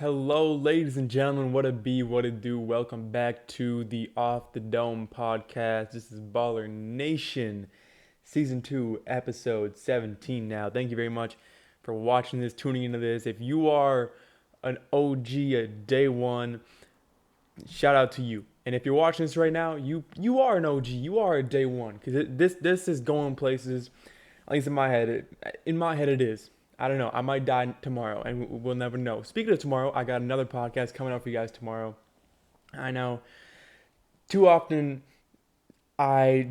Hello, ladies and gentlemen. What it be, what it do. Welcome back to the Off the Dome podcast. This is Baller Nation, Season 2, Episode 17 now. Thank you very much for watching this, tuning into this. If you are an OG at day one, shout out to you. And if you're watching this right now, you are an OG. You are a day one because this is going places. At least in my head, it is. I don't know. I might die tomorrow, and we'll never know. Speaking of tomorrow, I got another podcast coming out for you guys tomorrow. I know. Too often, I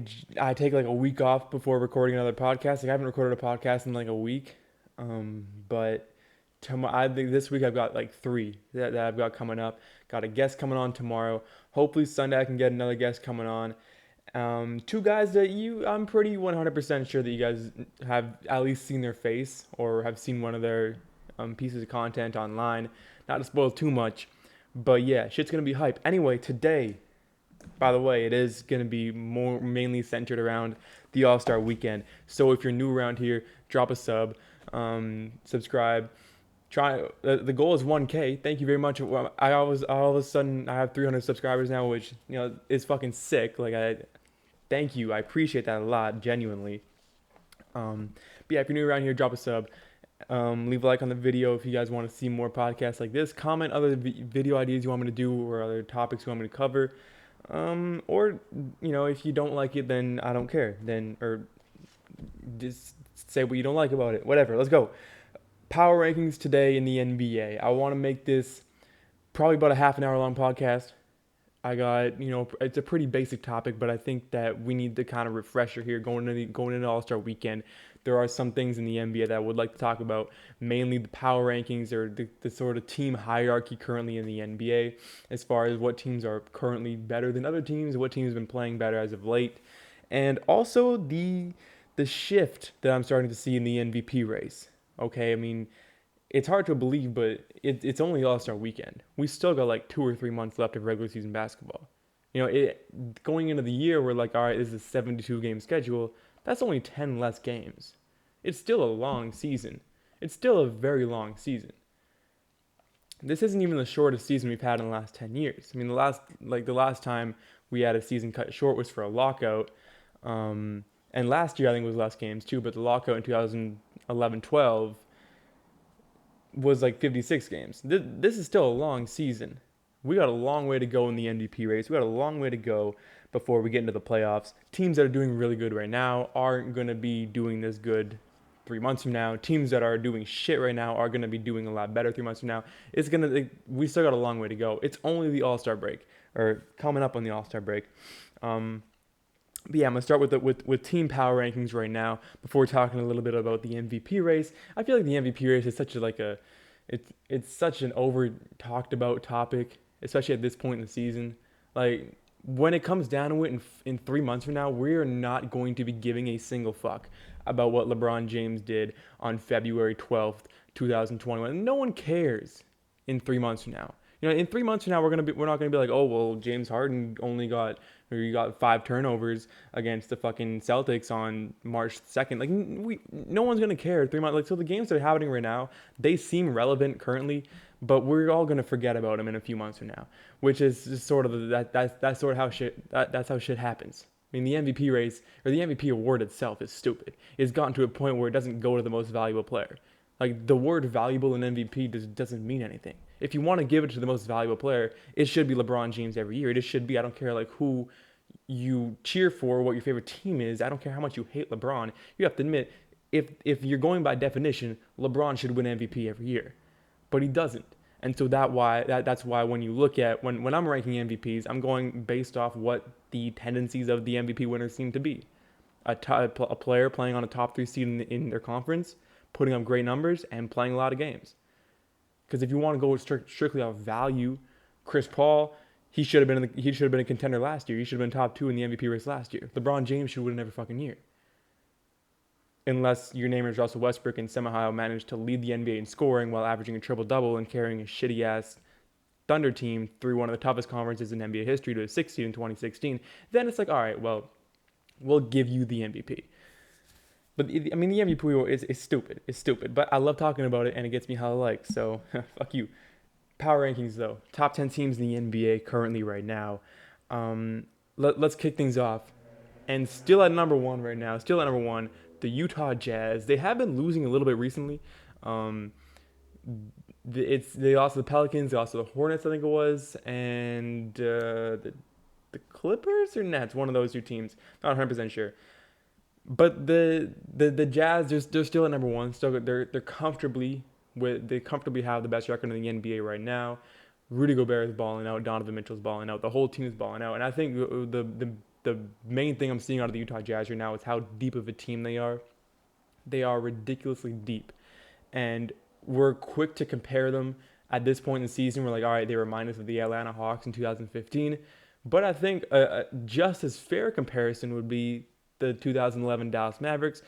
take like a week off before recording another podcast. Like I haven't recorded a podcast in like a week, but tomorrow, I think this week I've got like three that I've got coming up. Got a guest coming on tomorrow. Hopefully Sunday I can get another guest coming on. Two guys that I'm pretty 100% sure that you guys have at least seen their face or have seen one of their pieces of content online. Not to spoil too much, but yeah, shit's gonna be hype. Anyway, today, by the way, it is gonna be more mainly centered around the All-Star Weekend. So if you're new around here, drop a sub, subscribe. Try the goal is 1K. Thank you very much. I always all of a sudden I have 300 subscribers now, which is fucking sick. Like I thank you. I appreciate that a lot, genuinely. But yeah, if you're new around here, drop a sub. Leave a like on the video if you guys want to see more podcasts like this. Comment other video ideas you want me to do or other topics you want me to cover. Or if you don't like it, then I don't care. Or just say what you don't like about it. Whatever. Let's go. Power rankings today in the NBA. I want to make this probably about a half an hour long podcast. I got, it's a pretty basic topic, but I think that we need the kind of refresher here going into All-Star Weekend. There are some things in the NBA that I would like to talk about, mainly the power rankings or the sort of team hierarchy currently in the NBA, as far as what teams are currently better than other teams, what teams have been playing better as of late, and also the shift that I'm starting to see in the MVP race. Okay, I mean, it's hard to believe, but it's only All-Star Weekend. We still got like 2 or 3 months left of regular season basketball. Going into the year, we're like, all right, this is a 72 game schedule. That's only 10 less games. It's still a long season. It's still a very long season. This isn't even the shortest season we've had in the last 10 years. I mean, the last time we had a season cut short was for a lockout. And last year I think was less games too, but the lockout in 2011-12 was like 56 games. This is still a long season. We got a long way to go in the MVP race. We got a long way to go before we get into the playoffs. Teams that are doing really good right now aren't going to be doing this good 3 months from now. Teams that are doing shit right now are going to be doing a lot better 3 months from now. We still got a long way to go. It's only the All-Star break, or coming up on the All-Star break. But yeah, I'm gonna start with team power rankings right now before talking a little bit about the MVP race. I feel like the MVP race is it's such an over talked about topic, especially at this point in the season. Like when it comes down to it, in 3 months from now, we're not going to be giving a single fuck about what LeBron James did on February 12th, 2021. No one cares in 3 months from now. In 3 months from now, we're not gonna be like, oh well, James Harden you got 5 turnovers against the fucking Celtics on March 2nd. Like no one's gonna care 3 months. Like so, the games that are happening right now, they seem relevant currently, but we're all gonna forget about them in a few months from now, which is just sort of that's sort of how that's how shit happens. I mean, the MVP race or the MVP award itself is stupid. It's gotten to a point where it doesn't go to the most valuable player. Like the word valuable in MVP doesn't mean anything. If you want to give it to the most valuable player, it should be LeBron James every year. It just should be. I don't care like who you cheer for, what your favorite team is. I don't care how much you hate LeBron. You have to admit, if you're going by definition, LeBron should win MVP every year, but he doesn't. And so that's why when you look at when I'm ranking MVPs, I'm going based off what the tendencies of the MVP winners seem to be. A player playing on a top 3 seed in their conference, putting up great numbers, and playing a lot of games. Because if you want to go strictly off value, Chris Paul, he should have been a contender last year. He should have been top 2 in the MVP race last year. LeBron James should win every fucking year. Unless your name is Russell Westbrook and somehow managed to lead the NBA in scoring while averaging a triple-double and carrying a shitty-ass Thunder team through one of the toughest conferences in NBA history to a 6 seed in 2016, then it's like, all right, well, we'll give you the MVP. But I mean, the MVP is stupid. It's stupid. But I love talking about it, and it gets me hella likes. So fuck you. Power rankings, though. Top 10 teams in the NBA currently right now. Let's kick things off. And still at number one right now, the Utah Jazz. They have been losing a little bit recently. Um, they lost to the Pelicans, they lost to the Hornets, I think it was, and the Clippers or Nets, one of those two teams. Not 100% sure. But the Jazz, they're still at number one. Still, they comfortably have the best record in the NBA right now. Rudy Gobert is balling out. Donovan Mitchell's balling out. The whole team is balling out. And I think the main thing I'm seeing out of the Utah Jazz right now is how deep of a team they are. They are ridiculously deep, and we're quick to compare them at this point in the season. We're like, all right, they remind us of the Atlanta Hawks in 2015. But I think a just as fair comparison would be the 2011 Dallas Mavericks,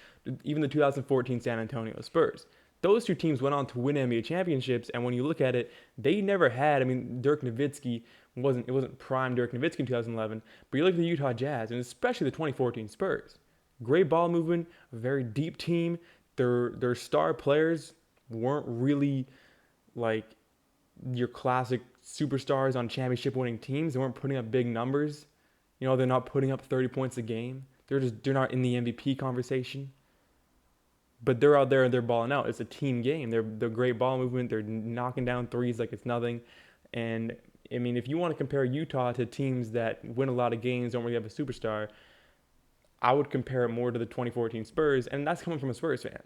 even the 2014 San Antonio Spurs. Those two teams went on to win NBA championships, and when you look at it, they never had. I mean, Dirk Nowitzki wasn't prime Dirk Nowitzki in 2011, but you look at the Utah Jazz, and especially the 2014 Spurs. Great ball movement, a very deep team. Their star players weren't really like your classic superstars on championship winning teams. They weren't putting up big numbers. They're not putting up 30 points a game. They're not in the MVP conversation. But they're out there and they're balling out. It's a team game. They're great ball movement. They're knocking down threes like it's nothing. And I mean, if you want to compare Utah to teams that win a lot of games, don't really have a superstar, I would compare it more to the 2014 Spurs, and that's coming from a Spurs fan,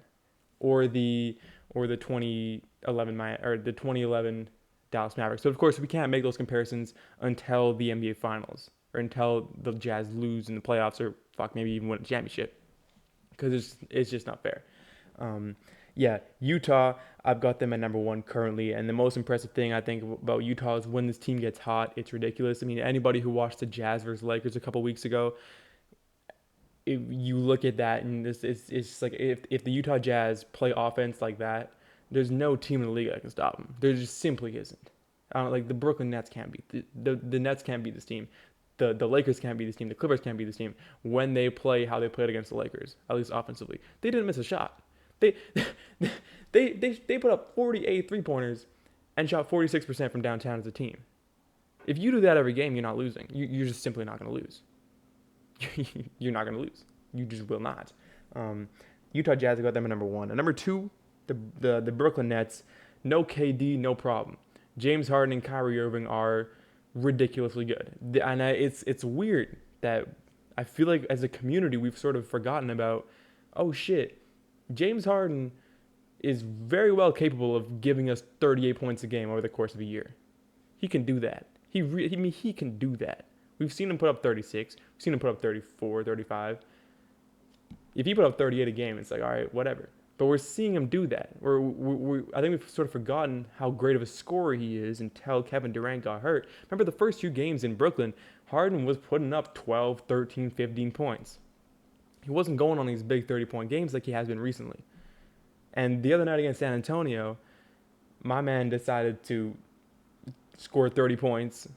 or the 2011 Dallas Mavericks. So of course we can't make those comparisons until the NBA Finals or until the Jazz lose in the playoffs or maybe even win a championship, because it's just not fair. Utah, I've got them at number one currently, and the most impressive thing I think about Utah is when this team gets hot, it's ridiculous. I mean, anybody who watched the Jazz versus Lakers a couple weeks ago, if you look at that and it's like if the Utah Jazz play offense like that, there's no team in the league that can stop them. There just simply isn't. Like the Brooklyn Nets can't beat the Nets can't beat this team. The Lakers can't beat this team. The Clippers can't beat this team when they play how they played against the Lakers, at least offensively. They didn't miss a shot. They put up 48 three-pointers and shot 46% from downtown as a team. If you do that every game, you're not losing. You're just simply not going to lose. You're not going to lose. You just will not. Utah Jazz got them at number one. And number two, the Brooklyn Nets. No KD, no problem. James Harden and Kyrie Irving are ridiculously good. And it's weird that I feel like as a community we've sort of forgotten about, oh shit, James Harden is very well capable of giving us 38 points a game over the course of a year. He can do that. He can do that. We've seen him put up 36. We've seen him put up 34, 35. If he put up 38 a game, it's like, all right, whatever. But we're seeing him do that. I think we've sort of forgotten how great of a scorer he is until Kevin Durant got hurt. Remember the first few games in Brooklyn, Harden was putting up 12, 13, 15 points. He wasn't going on these big 30-point games like he has been recently. And the other night against San Antonio, my man decided to score 30 points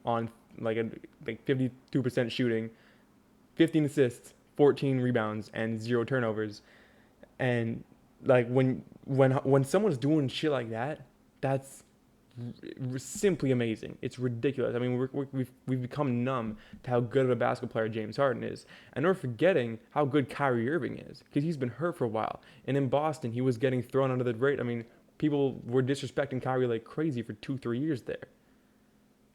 on like 52% shooting, 15 assists, 14 rebounds, and 0 turnovers. And like when someone's doing shit like that, that's simply amazing. It's ridiculous. I mean, we've become numb to how good of a basketball player James Harden is, and we're forgetting how good Kyrie Irving is because he's been hurt for a while. And in Boston, he was getting thrown under the rate. I mean, people were disrespecting Kyrie like crazy for 2-3 years there,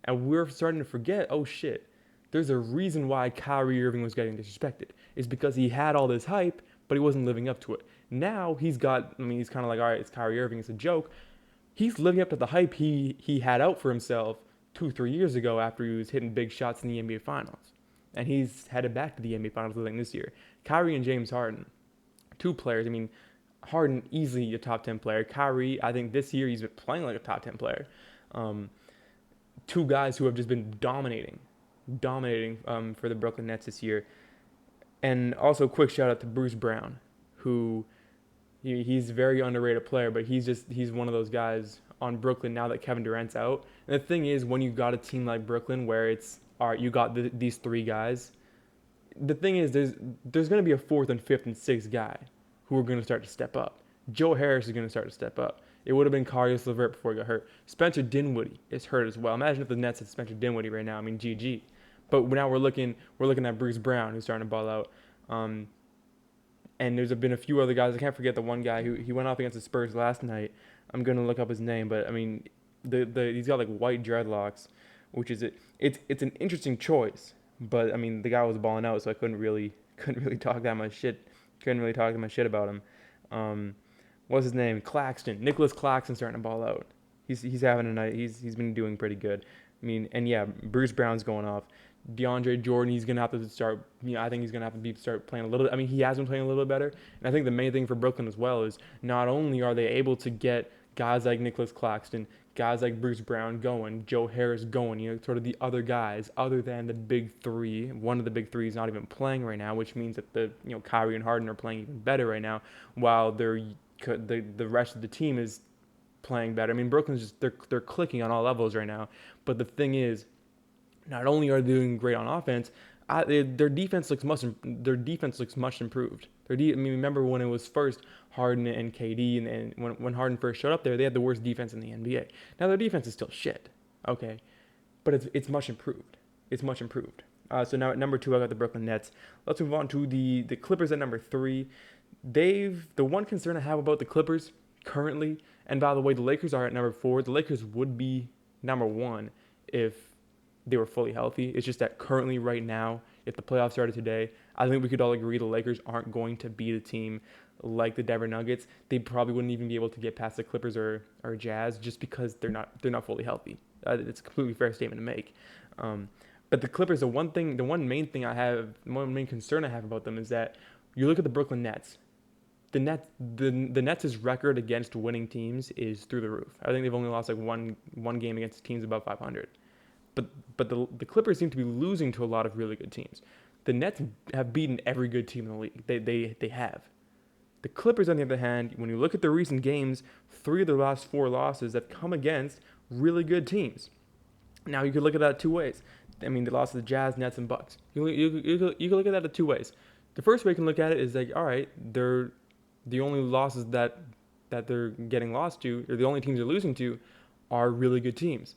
and we're starting to forget. Oh shit, there's a reason why Kyrie Irving was getting disrespected. It's because he had all this hype, but he wasn't living up to it. Now he's kind of like, all right, it's Kyrie Irving, it's a joke. He's living up to the hype he had out for himself 2-3 years ago after he was hitting big shots in the NBA Finals. And he's headed back to the NBA Finals this year. Kyrie and James Harden, two players. I mean, Harden easily a top 10 player. Kyrie, I think this year he's been playing like a top 10 player. Two guys who have just been dominating for the Brooklyn Nets this year. And also quick shout out to Bruce Brown, who he's a very underrated player, but he's one of those guys on Brooklyn now that Kevin Durant's out. And the thing is, when you got a team like Brooklyn where it's, all right, you got these three guys, the thing is there's going to be a fourth and fifth and sixth guy who are going to start to step up. Joe Harris is going to start to step up. It would have been Caris LeVert before he got hurt. Spencer Dinwiddie is hurt as well. Imagine if the Nets had Spencer Dinwiddie right now. I mean, GG. But now we're looking at Bruce Brown, who's starting to ball out. And there's been a few other guys. I can't forget the one guy who he went off against the Spurs last night. I'm gonna look up his name, but I mean, he's got like white dreadlocks, which is it's an interesting choice. But I mean, the guy was balling out, so I couldn't really talk that much shit. Couldn't really talk that much shit about him. What's his name? Claxton. Nicholas Claxton starting to ball out. He's having a night. He's been doing pretty good. I mean, and yeah, Bruce Brown's going off. DeAndre Jordan, he's gonna have to start. I think he's gonna have to start playing a little. I mean, he has been playing a little bit better, and I think the main thing for Brooklyn as well is not only are they able to get guys like Nicholas Claxton, guys like Bruce Brown going, Joe Harris going, sort of the other guys other than the big three. One of the big three is not even playing right now, which means that Kyrie and Harden are playing even better right now, while the rest of the team is playing better. I mean, Brooklyn's just they're clicking on all levels right now, but the thing is, not only are they doing great on offense, their defense looks much improved. I mean, remember when it was first Harden and KD, and when Harden first showed up there, they had the worst defense in the NBA. Now their defense is still shit, okay, but it's much improved. It's much improved. So now at number 2, I got the Brooklyn Nets. Let's move on to the Clippers at number 3. The one concern I have about the Clippers currently, and by the way, the Lakers are at number 4. The Lakers would be number 1 if they were fully healthy. It's just that currently, right now, if the playoffs started today, I think we could all agree the Lakers aren't going to beat a team like the Denver Nuggets. They probably wouldn't even be able to get past the Clippers or Jazz just because they're not fully healthy. It's a completely fair statement to make. But the Clippers, the one main concern I have about them is that you look at the Brooklyn Nets. The Nets' record against winning teams is through the roof. I think they've only lost like one game against teams above 500. But the Clippers seem to be losing to a lot of really good teams. The Nets have beaten every good team in the league. They have. The Clippers, on the other hand, when you look at the recent games, 3 of their last 4 losses have come against really good teams. Now, you could look at that 2 ways. I mean, they lost to the Jazz, Nets, and Bucks. You can look at that 2 ways. The first way you can look at it is like, all right, they're the only losses that they're getting lost to, or the only teams they're losing to, are really good teams.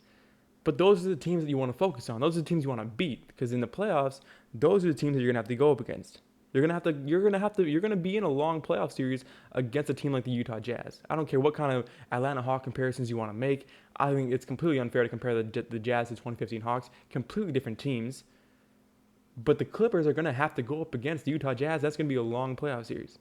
But those are the teams that you want to focus on. Those are the teams you want to beat, because in the playoffs, those are the teams that you're gonna have to go up against. You're gonna be in a long playoff series against a team like the Utah Jazz. I don't care what kind of Atlanta Hawk comparisons you want to make. I think it's completely unfair to compare the Jazz to 2015 Hawks. Completely different teams. But the Clippers are gonna have to go up against the Utah Jazz. That's gonna be a long playoff series.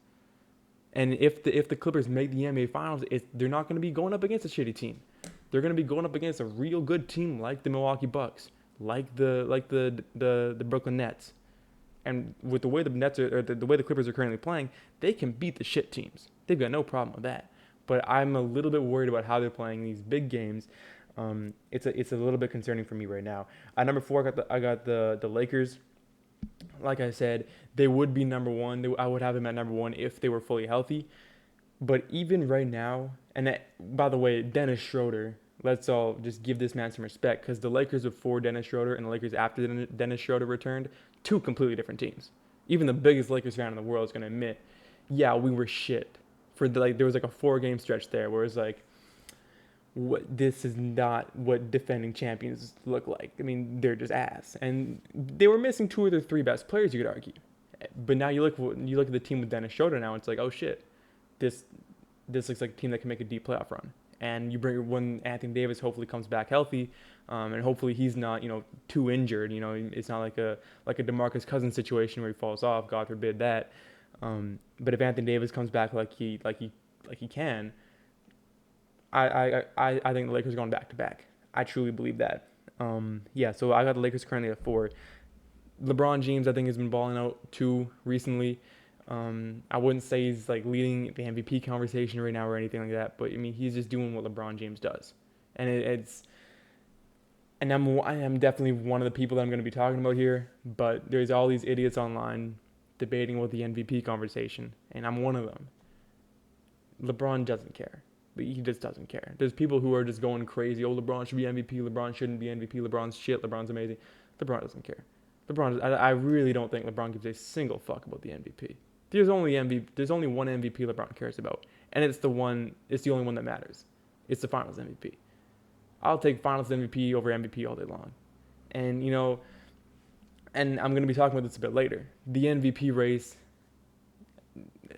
And if the Clippers make the NBA Finals, they're not gonna be going up against a shitty team. They're going to be going up against a real good team like the Milwaukee Bucks, like the Brooklyn Nets. And with the way the Nets or the way the Clippers are currently playing, they can beat the shit teams. They've got no problem with that. But I'm a little bit worried about how they're playing these big games. It's a little bit concerning for me right now. At number 4, I got the Lakers. Like I said, they would be number 1. I would have them at number 1 if they were fully healthy. But even right now, and by the way, Dennis Schroeder, let's all just give this man some respect, because the Lakers before Dennis Schroeder and the Lakers after Dennis Schroeder returned, 2 completely different teams. Even the biggest Lakers fan in the world is going to admit, yeah, we were shit. There was like a 4-game stretch there where it's like, this is not what defending champions look like. I mean, they're just ass. And they were missing 2 of their 3 best players, you could argue. But now you look at the team with Dennis Schroeder now, it's like, oh shit, this looks like a team that can make a deep playoff run. And you bring when Anthony Davis hopefully comes back healthy, and hopefully he's not too injured. It's not like a DeMarcus Cousins situation where he falls off. God forbid that. But if Anthony Davis comes back like he can, I think the Lakers are going back to back. I truly believe that. So I got the Lakers currently at 4. LeBron James, I think, has been balling out too recently. I wouldn't say he's like leading the MVP conversation right now or anything like that, but I mean, he's just doing what LeBron James does, and I am definitely one of the people that I'm going to be talking about here. But there's all these idiots online debating about the MVP conversation, and I'm one of them. LeBron doesn't care, but he just doesn't care. There's people who are just going crazy. Oh, LeBron should be MVP. LeBron shouldn't be MVP. LeBron's shit. LeBron's amazing. LeBron doesn't care. I really don't think LeBron gives a single fuck about the MVP. There's only one MVP LeBron cares about, and it's the only one that matters. It's the Finals MVP. I'll take Finals MVP over MVP all day long. And and I'm going to be talking about this a bit later. The MVP race,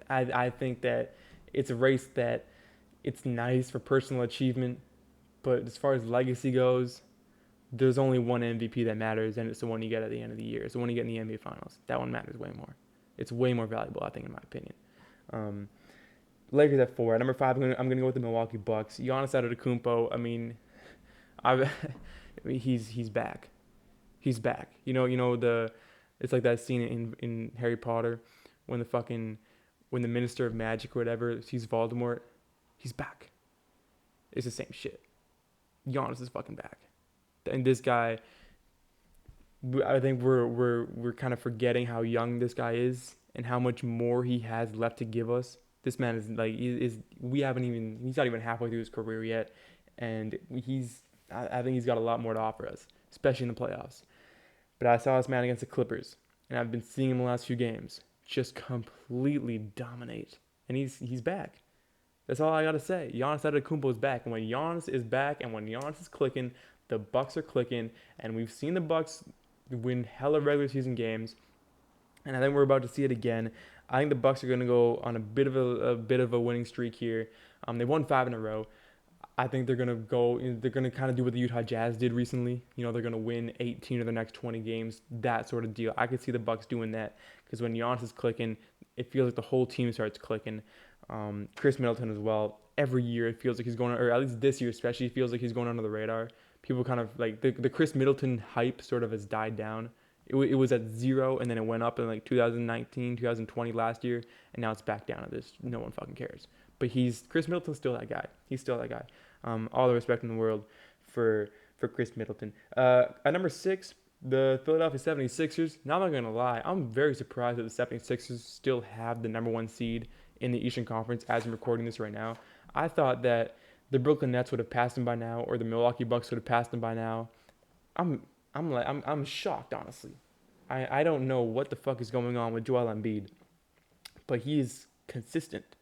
I think that it's a race that it's nice for personal achievement, but as far as legacy goes, there's only one MVP that matters, and it's the one you get at the end of the year. It's the one you get in the NBA Finals. That one matters way more. It's way more valuable, I think, in my opinion. Lakers at 4. At number 5, I'm gonna go with the Milwaukee Bucks. Giannis Antetokounmpo. I mean, he's back. He's back. It's like that scene in Harry Potter when when the Minister of Magic or whatever sees Voldemort. He's back. It's the same shit. Giannis is fucking back. And this guy, I think we're kind of forgetting how young this guy is and how much more he has left to give us. This man is like he's not even halfway through his career yet, and I think he's got a lot more to offer us, especially in the playoffs. But I saw this man against the Clippers, and I've been seeing him the last few games just completely dominate, and he's back. That's all I gotta say. Giannis Antetokounmpo is back, and when Giannis is back, and when Giannis is clicking, the Bucks are clicking, and we've seen the Bucks win hella regular season games, and I think we're about to see it again. I think the Bucks are gonna go on a bit of a winning streak here. They won 5 in a row. I think they're gonna go. They're gonna kind of do what the Utah Jazz did recently. They're gonna win 18 of the next 20 games. That sort of deal. I could see the Bucks doing that because when Giannis is clicking, it feels like the whole team starts clicking. Chris Middleton as well. Every year it feels like he's going, or at least this year especially, it feels like he's going under the radar. People kind of like the Chris Middleton hype sort of has died down. It was at 0 and then it went up in like 2019, 2020 last year, and now it's back down to this. No one fucking cares. But Chris Middleton's still that guy. He's still that guy. All the respect in the world for Chris Middleton. At number 6, the Philadelphia 76ers. Now I'm not going to lie. I'm very surprised that the 76ers still have the number 1 seed in the Eastern Conference as I'm recording this right now. I thought that the Brooklyn Nets would have passed them by now, or the Milwaukee Bucks would have passed them by now. I'm shocked, honestly. I don't know what the fuck is going on with Joel Embiid, but he is consistent,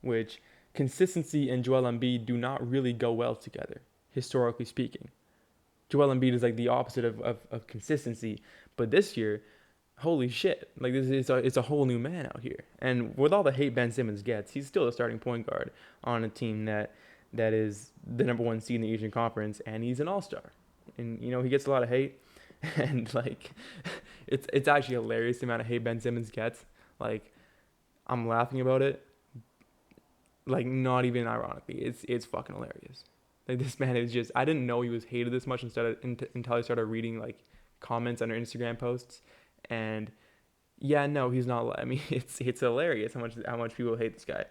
which consistency and Joel Embiid do not really go well together, historically speaking. Joel Embiid is like the opposite of consistency, but this year, holy shit, like it's a whole new man out here. And with all the hate Ben Simmons gets, he's still a starting point guard on a team that is the number 1 seed in the Eastern Conference, and he's an all-star. And he gets a lot of hate, and like it's actually hilarious the amount of hate Ben Simmons gets. Like, I'm laughing about it, like not even ironically. It's fucking hilarious. Like, this man is just, I didn't know he was hated this much until I started reading like comments under Instagram posts. And yeah, no, he's not. I mean, it's hilarious how much people hate this guy.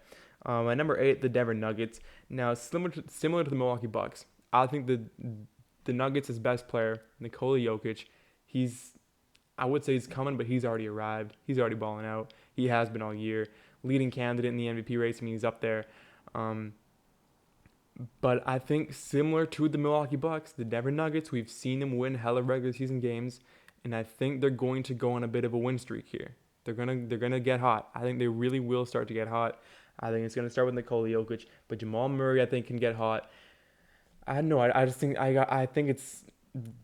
At number 8, the Denver Nuggets. Now, similar to the Milwaukee Bucks, I think the Nuggets' best player, Nikola Jokic, I would say he's coming, but he's already arrived. He's already balling out. He has been all year. Leading candidate in the MVP race. I mean, he's up there. But I think similar to the Milwaukee Bucks, the Denver Nuggets, we've seen them win hella regular season games, and I think they're going to go on a bit of a win streak here. They're gonna get hot. I think they really will start to get hot. I think it's gonna start with Nikola Jokic, but Jamal Murray I think can get hot. I don't know. I just think I think it's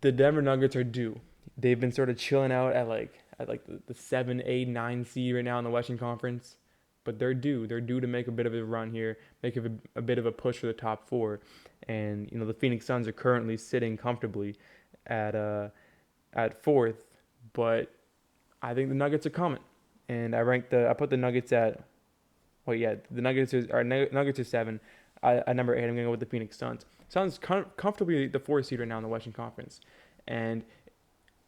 the Denver Nuggets are due. They've been sort of chilling out at the 7, 8, 9 seed right now in the Western Conference, but they're due. They're due to make a bit of a run here, make a bit of a push for the top 4. And the Phoenix Suns are currently sitting comfortably at 4th, but I think the Nuggets are coming. And I put the Nuggets at the Nuggets are 7. At number 8, I'm going to go with the Phoenix Suns. Suns comfortably the 4th seed right now in the Western Conference. And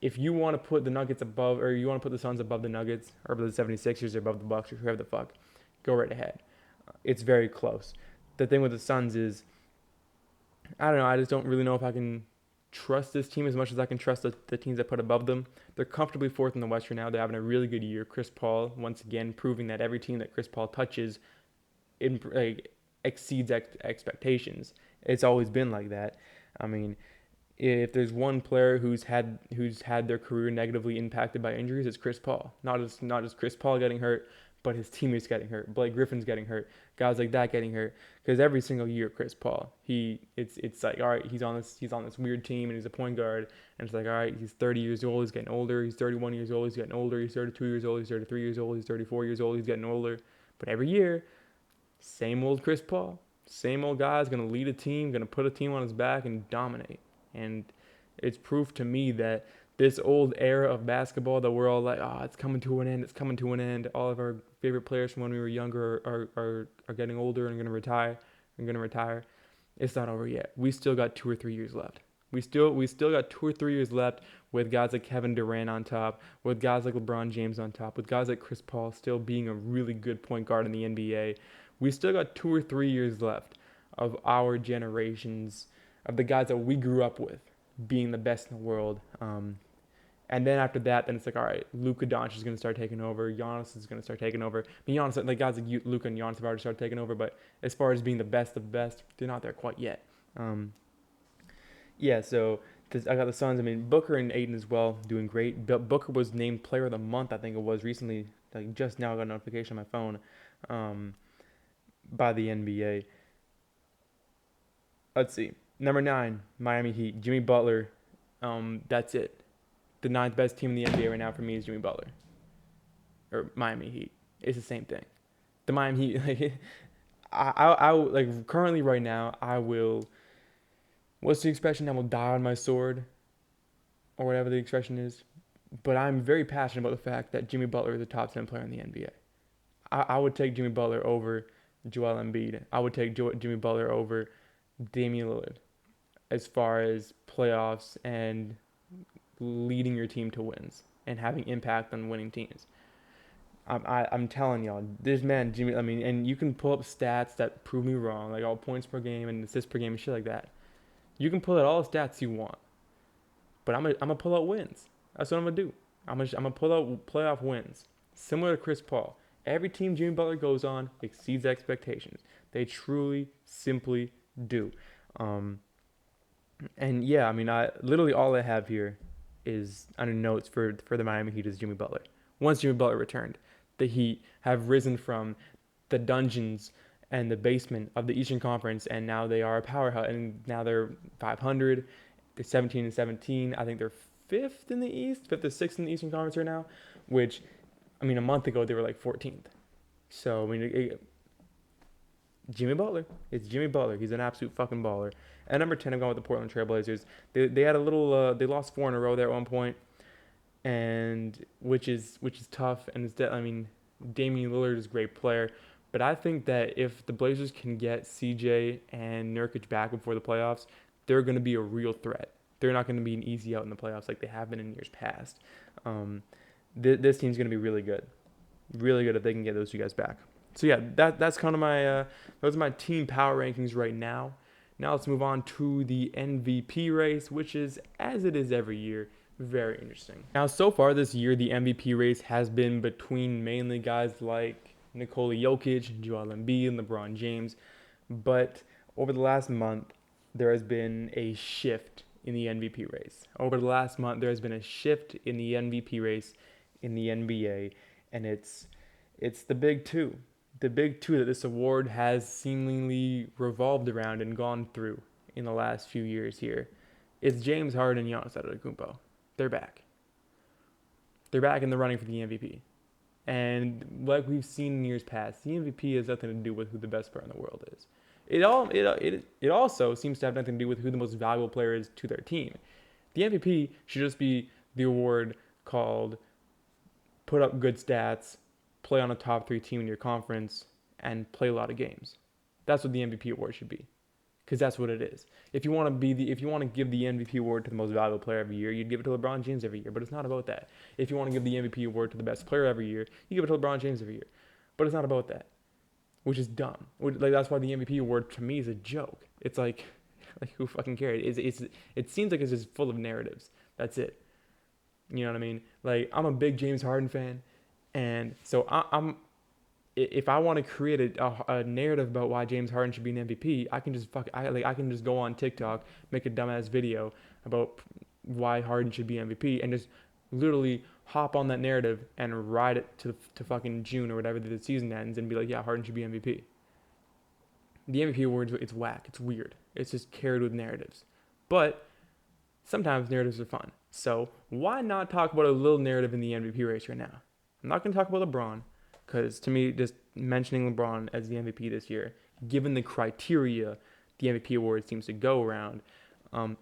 if you want to put the Nuggets above, or you want to put the Suns above the Nuggets, or above the 76ers, or above the Bucks, or whoever the fuck, go right ahead. It's very close. The thing with the Suns is, I don't know, I just don't really know if I can trust this team as much as I can trust the teams I put above them. They're comfortably 4th in the West right now. They're having a really good year. Chris Paul, once again, proving that every team that Chris Paul touches exceeds expectations. It's always been like that. I mean, if there's one player who's had their career negatively impacted by injuries, it's Chris Paul. Not just Chris Paul getting hurt, but his teammates getting hurt. Blake Griffin's getting hurt. Guys like that getting hurt. Because every single year, Chris Paul, it's like, all right, he's on this weird team and he's a point guard, and it's like, all right, he's 30 years old, he's getting older. He's 31 years old, he's getting older. He's 32 years old, he's 33 years old, he's 34 years old, he's getting older. But every year, same old Chris Paul, same old guy's gonna lead a team, gonna put a team on his back and dominate. And it's proof to me that this old era of basketball that we're all like, oh, it's coming to an end, it's coming to an end. All of our favorite players from when we were younger are getting older and going to retire. It's not over yet. We still got 2 or 3 years left. We still got 2 or 3 years left with guys like Kevin Durant on top, with guys like LeBron James on top, with guys like Chris Paul still being a really good point guard in the NBA. We still got 2 or 3 years left of our generations, of the guys that we grew up with being the best in the world. And then after that, then it's like, all right, Luka Doncic is going to start taking over. Giannis is going to start taking over. I mean, Giannis, like guys like Luka and Giannis have already started taking over, but as far as being the best of the best, they're not there quite yet. Yeah, so I got the Suns. I mean, Booker and Ayton as well, doing great. Booker was named Player of the Month, I think it was recently. Like just now, I got a notification on my phone by the NBA. Let's see. Number 9, Miami Heat. Jimmy Butler. That's it. The 9th best team in the NBA right now for me is Jimmy Butler. Or Miami Heat. It's the same thing. The Miami Heat, like, I like currently right now, I will, what's the expression? I will die on my sword, or whatever the expression is. But I'm very passionate about the fact that Jimmy Butler is a top 10 player in the NBA. I would take Jimmy Butler over Joel Embiid. I would take Jimmy Butler over Damian Lillard as far as playoffs and leading your team to wins and having impact on winning teams. I'm telling y'all, this man, Jimmy, I mean, and you can pull up stats that prove me wrong, like all points per game and assists per game and shit like that. You can pull out all the stats you want, but I'm gonna pull out wins. That's what I'm gonna do. I'm gonna pull out playoff wins, similar to Chris Paul. Every team Jimmy Butler goes on exceeds expectations. They truly, simply do. And yeah, I mean, literally all I have here is under notes for the Miami Heat is Jimmy Butler. Once Jimmy Butler returned, the Heat have risen from the dungeons and the basement of the Eastern Conference, and now they are a powerhouse. And now they're 500. They're 17-17. I think they're 5th in the East, 5th or 6th in the Eastern Conference right now. Which, I mean, a month ago they were like 14th. So I mean, Jimmy Butler. It's Jimmy Butler. He's an absolute fucking baller. At number 10, I'm going with the Portland Trailblazers. They had a little. They lost 4 in a row there at one point, and which is tough. And I mean, Damian Lillard is a great player, but I think that if the Blazers can get CJ and Nurkic back before the playoffs, they're going to be a real threat. They're not going to be an easy out in the playoffs like they have been in years past. This team's going to be really good if they can get those 2 guys back. So yeah, that's kind of my those are my team power rankings right now. Now let's move on to the MVP race, which is, as it is every year, very interesting. Now, so far this year, the MVP race has been between mainly guys like Nikola Jokic, Joel Embiid, and LeBron James. But over the last month, there has been a shift in the MVP race. Over the last month, there has been a shift in the MVP race in the NBA, and it's the big 2. The big 2 that this award has seemingly revolved around and gone through in the last few years here. It's James Harden and Giannis Antetokounmpo. They're back. They're back in the running for the MVP. And like we've seen in years past, the MVP has nothing to do with who the best player in the world is. It also seems to have nothing to do with who the most valuable player is to their team. The MVP should just be the award called put up good stats, play on a top 3 team in your conference, and play a lot of games. That's what the MVP award should be, because that's what it is. If you want to give the MVP award to the most valuable player every year, you'd give it to LeBron James every year. But it's not about that. If you want to give the MVP award to the best player every year, you give it to LeBron James every year. But it's not about that, which is dumb. Like that's why the MVP award to me is a joke. It's like who fucking cares? It seems like it's just full of narratives. That's it. You know what I mean? Like I'm a big James Harden fan. And so if I want to create a narrative about why James Harden should be an MVP, I can just go on TikTok, make a dumbass video about why Harden should be MVP, and just literally hop on that narrative and ride it to fucking June or whatever the season ends and be like, yeah, Harden should be MVP. The MVP awards, it's whack. It's weird. It's just carried with narratives. But sometimes narratives are fun. So why not talk about a little narrative in the MVP race right now? I'm not going to talk about LeBron because to me, just mentioning LeBron as the MVP this year, given the criteria the MVP award seems to go around,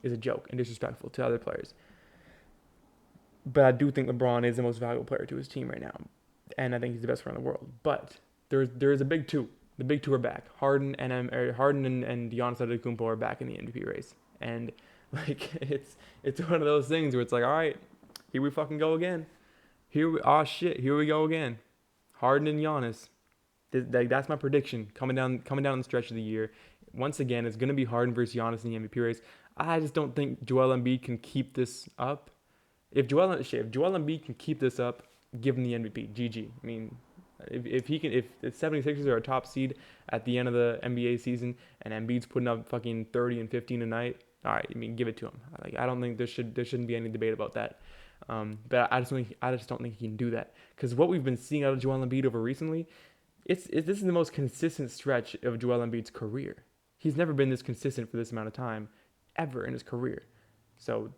is a joke and disrespectful to other players. But I do think LeBron is the most valuable player to his team right now. And I think he's the best player in the world. But there is a big two. The big two are back. Harden and Giannis Antetokounmpo are back in the MVP race. And like it's one of those things where it's like, all right, here we fucking go again. Here we go again. Harden and Giannis. That's my prediction coming down the stretch of the year. Once again, it's gonna be Harden versus Giannis in the MVP race. I just don't think Joel Embiid can keep this up. If Joel Embiid can keep this up, give him the MVP. GG. I mean, if the 76ers are a top seed at the end of the NBA season and Embiid's putting up fucking 30 and 15 a night, all right, I mean, give it to him. Like, I don't think there shouldn't be any debate about that. But I just don't think he can do that because what we've been seeing out of Joel Embiid over recently, this is the most consistent stretch of Joel Embiid's career. He's never been this consistent for this amount of time ever in his career. So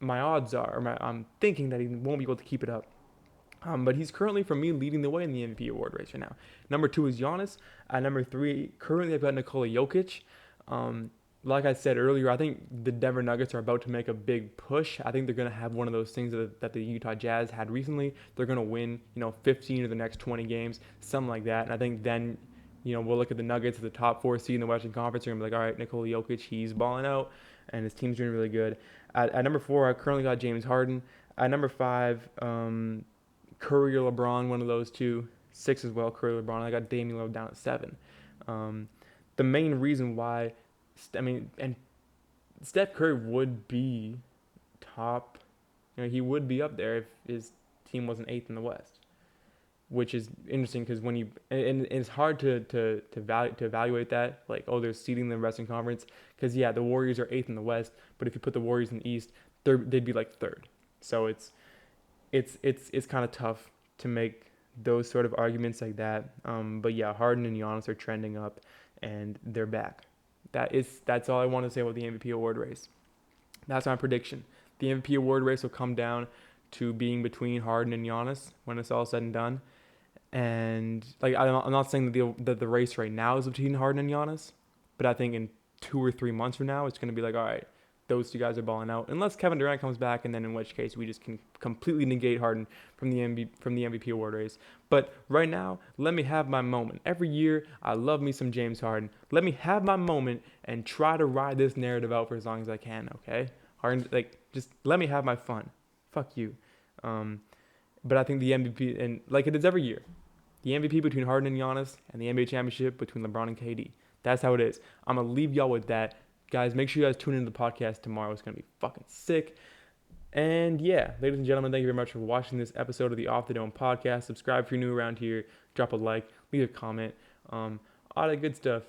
my odds are, I'm thinking that he won't be able to keep it up. But he's currently, for me, leading the way in the MVP award race right now. Number 2 is Giannis. At number 3, currently I've got Nikola Jokic. Like I said earlier, I think the Denver Nuggets are about to make a big push. I think they're going to have one of those things that the Utah Jazz had recently. They're going to win, 15 of the next 20 games, something like that. And I think then, we'll look at the Nuggets as the top 4 seed in the Western Conference. We're going to be like, all right, Nikola Jokic, he's balling out, and his team's doing really good. At number 4, I currently got James Harden. At number 5, Curry or LeBron, one of those two. 6 as well, Curry or LeBron. I got Damian Lillard down at 7. The main reason why, and Steph Curry would be top. He would be up there if his team wasn't 8th in the West, which is interesting because when and it's hard to evaluate that. Like, oh, they're seeding the Western Conference because the Warriors are 8th in the West, but if you put the Warriors in the East, they'd be like 3rd. So it's kind of tough to make those sort of arguments like that. But yeah, Harden and Giannis are trending up, and they're back. That's all I want to say about the MVP award race. That's my prediction. The MVP award race will come down to being between Harden and Giannis when it's all said and done. And like, I'm not saying that the race right now is between Harden and Giannis, but I think in 2 or 3 months from now, it's going to be like, all right, those two guys are balling out, unless Kevin Durant comes back, and then in which case we just can completely negate Harden from the MVP award race. But right now, let me have my moment. Every year, I love me some James Harden. Let me have my moment and try to ride this narrative out for as long as I can, okay? Harden, just let me have my fun. Fuck you. But I think the MVP, and like it is every year, the MVP between Harden and Giannis, and the NBA championship between LeBron and KD. That's how it is. I'm going to leave y'all with that. Guys, make sure you guys tune into the podcast tomorrow. It's going to be fucking sick. And yeah, ladies and gentlemen, thank you very much for watching this episode of the Off the Dome podcast. Subscribe if you're new around here. Drop a like. Leave a comment. All that good stuff.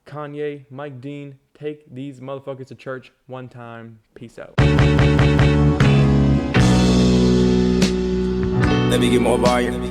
Kanye, Mike Dean, take these motherfuckers to church one time. Peace out. Let me get more volume.